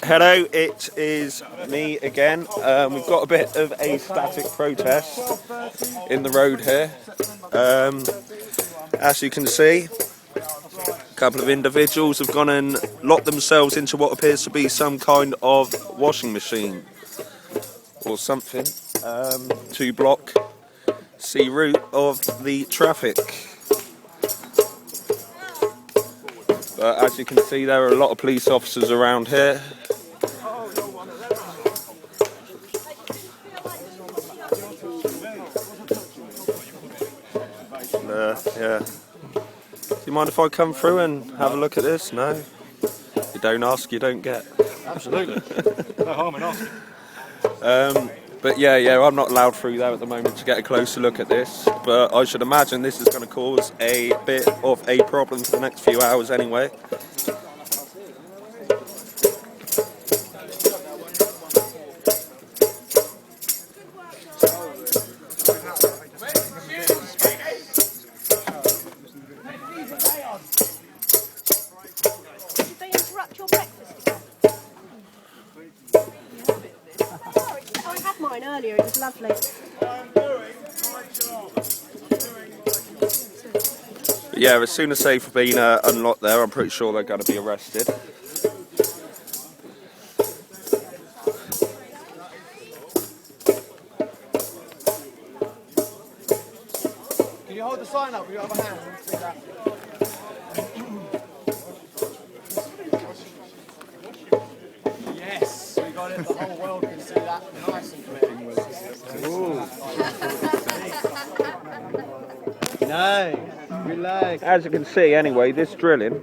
Hello, it is me again. We've got a bit of a static protest in the road here. As you can see, a couple of individuals have gone and locked themselves into what appears to be some kind of washing machine or something to block the route of the traffic. But as you can see, there are a lot of police officers around here. Yeah. Do you mind if I come through and have a look at this? No? You don't ask, you don't get. Absolutely. No harm in asking. But yeah, I'm not allowed through there at the moment to get a closer look at this. But I should imagine this is going to cause a bit of a problem for the next few hours anyway. Did they interrupt your breakfast again? I had mine earlier, it was lovely. But yeah, as soon as they've been unlocked there, I'm pretty sure they're going to be arrested. Can you hold the sign up with your other hand? Yes, we got it. The whole world can see that nice and clear. No, relax. As you can see anyway, this drilling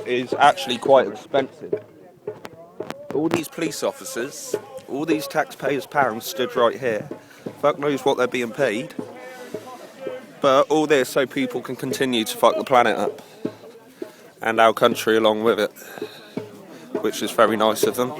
is actually quite expensive. All these police officers, all these taxpayers' pounds stood right here. Fuck knows what they're being paid. But all this so people can continue to fuck the planet up. And our country along with it. Which is very nice of them.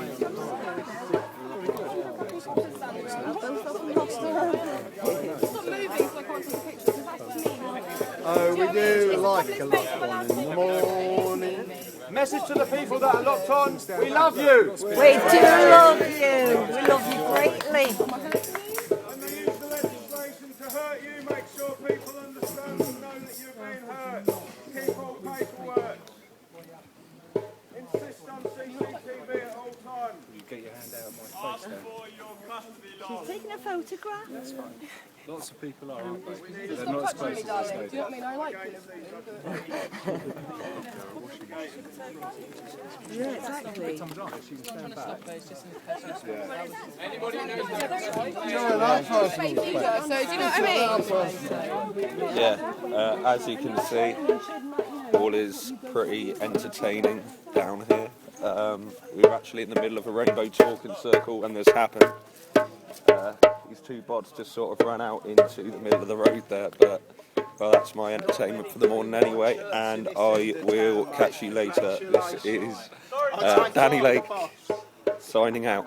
Oh, we do like a locked on in the morning. Message to the people that are locked on, we love you! We do love you! We love you greatly! And they use the legislation to hurt you, make sure people understand and know that you're being hurt. Keep all paperwork. Insist on CCTV at all times. You get your hand out of my face Ask there. for your custody She's laws. taking a photograph. That's fine. Lots of people are, aren't they? They're not as close as they say. Do you know what I mean? I like Yeah, exactly. She can stand back. So do you know what I mean? Yeah, as you can see, all is pretty entertaining down here. We were actually in the middle of a rainbow talking circle when this happened. These two bods just sort of ran out into the middle of the road there, but well, that's my entertainment for the morning anyway, and I will catch you later. This is Danny Lake signing out.